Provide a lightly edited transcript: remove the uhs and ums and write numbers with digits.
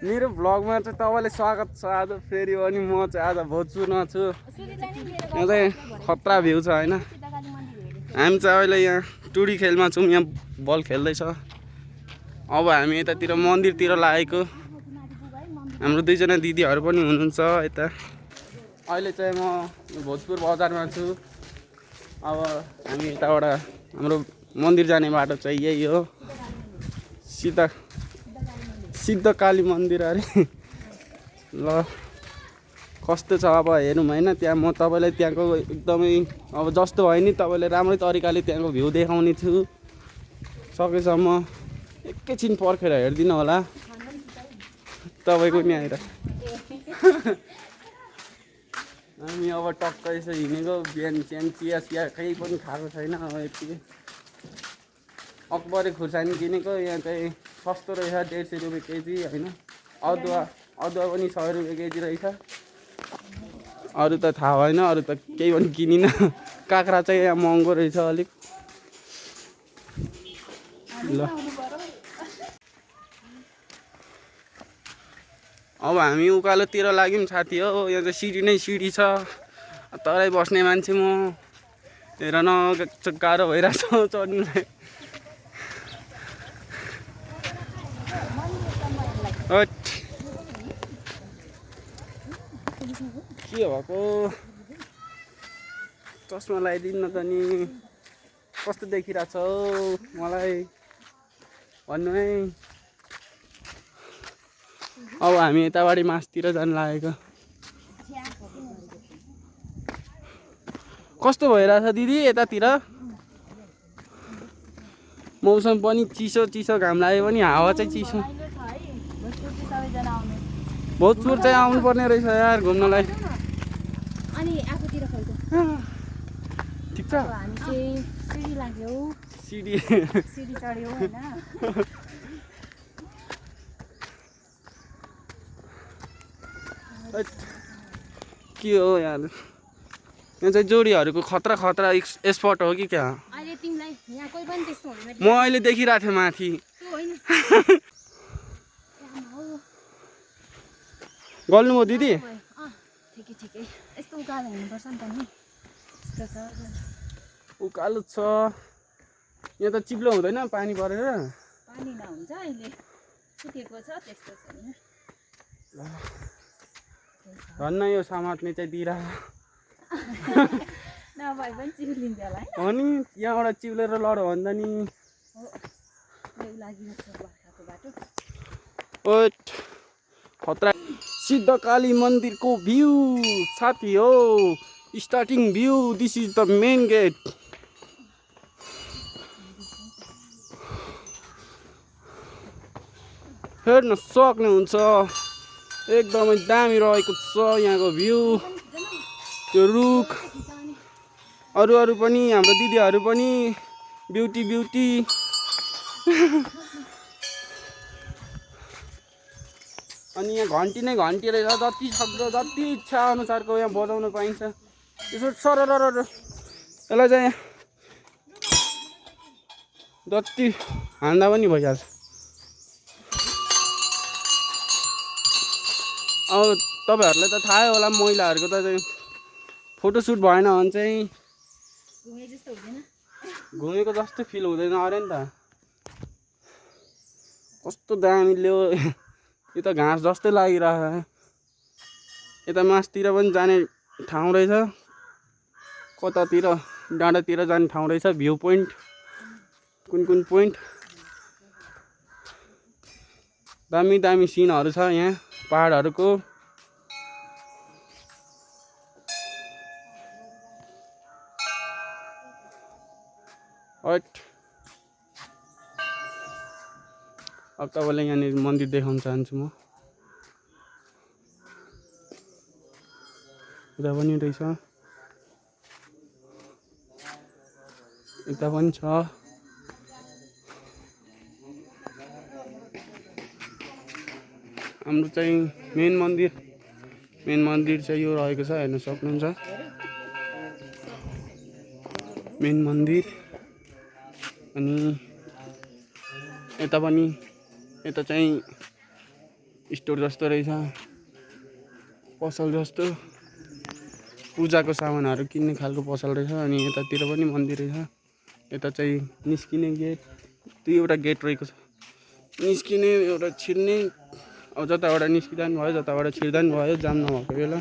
मेरो भ्लगमा चाहिँ तपाईँलाई स्वागत छ। आज फेरि अनि म चाहिँ आज भोजपुरमा छु। यहाँ चाहिँ खतरा भ्यू छ होइन। हामी चाहिँ अहिले यहाँ टुडी खेलमा छौँ। यहाँ बल खेल्दैछ। अब हामी यतातिर मन्दिरतिर लागेको। हाम्रो दुईजना दिदीहरू पनि हुनुहुन्छ यता। अहिले चाहिँ म भोजपुर बजारमा छु। अब हामी यताबाट हाम्रो मन्दिर जाने बाटो चाहिँ यही हो। सिद्ध काली मन्दिर अरे। ल कस्तो छ अब हेरौँ होइन। त्यहाँ म तपाईँलाई त्यहाँको एकदमै अब जस्तो भयो नि तपाईँलाई राम्रै तरिकाले त्यहाँको भ्यू देखाउने छु। सकेसम्म एकैछिन पर्खेर हेरिदिनु होला तपाईँको नि आएर। हामी अब टक्कै यसो हिँडेको। बिहान चिया चिया केही पनि खाएको छैन। अब यतिकै अकबरे खुर्सानी किनेको। यहाँ चाहिँ सस्तो रहेछ 150 रुपियाँ केजी होइन। अदुवा पनि 100 रुपियाँ केजी रहेछ। अरू त थाहा भएन। अरू त केही पनि किनिनँ। काँक्रा चाहिँ यहाँ महँगो रहेछ अलिक। ल अब हामी उकालोतिर लाग्यौँ साथी हो। यहाँ चाहिँ सिडी नै सिडी छ। तराई बस्ने मान्छे म। हेर न गाह्रो भइरहेछ चढ्नुलाई। के भएको चस्मा लगाइदिनु त नि। कस्तो देखिरहेछ हौ मलाई भन्नु है। अब हामी यताबारी मासतिर जानु लागेको। कस्तो भइरहेछ दिदी यतातिर? मौसम पनि चिसो चिसो घाम लाग्यो पनि हावा चाहिँ चिसो। भोजपुर चाहिँ आउनु पर्ने रहेछ यार घुम्नलाई। ठिक छ। सिडी चढ्यो होइन। के हो यार यहाँ चाहिँ जोडीहरूको खतरा खतरा स्पट हो कि क्या? म अहिले देखिरहेको थिएँ माथि। गल्नुभयो दिदी? उकालो छ। यहाँ त चिप्लो हुँदैन पानी परेर? पानी नहुन्छ अहिले सुकेको छ त्यस्तो छैन। धन्न यो समात्ने चाहिँ दिरा नभए पनि चिप्लिन्छ होला है। हो नि यहाँबाट चिप्लेर लड्यो भन्दा नि। खतरा सिद्ध काली मन्दिरको भ्यू साथी हो। Starting view. This is the main gate. हेर्न सक्नुहुन्छ एकदमै दामी रहेको छ यहाँको भ्यू। त्यो रुख अरू पनि हाम्रो दिदीहरू पनि ब्युटी ब्युटी। अनि यहाँ घन्टी नै घन्टी रहेछ। जति सक्दो जति इच्छा अनुसारको यहाँ बजाउन पाइन्छ। यसो सरर यसलाई चाहिँ जति हान्दा पनि भइहाल्छ। अब तपाईँहरूलाई त थाहै होला महिलाहरूको त चाहिँ फोटोसुट भएन भने चाहिँ घुमेको जस्तो फिल हुँदैन अरे नि त। कस्तो दामी ल्यायो। यो त घाँस जस्तै लागिरहेछ। यता मासतिर पनि जाने ठाउँ रहेछ। कतातिर डाँडातिर जाने ठाउँ रहेछ। भ्यू पोइन्ट कुन पोइन्ट दामी दामी सिनहरू छ यहाँ पहाडहरूको। अब तपाईँलाई यहाँनिर मन्दिर देखाउन चाहन्छु म। उता पनि रहेछ यता पनि छ। हाम्रो चाहिँ मेन मन्दिर चाहिँ यो रहेको छ। हेर्न सक्नुहुन्छ मेन मन्दिर। अनि यता चाहिँ स्टोर जस्तो रहेछ, पसल जस्तो पूजाको सामानहरू किन्ने खालको पसल रहेछ। अनि यतातिर पनि मन्दिर रहेछ। यता चाहिँ निस्किने गेट, दुईवटा गेट रहेको छ, निस्किने एउटा छिर्ने। अब जताबाट निस्किँदा पनि भयो, जताबाट छिर्दा पनि भयो, जाम नभएको बेला।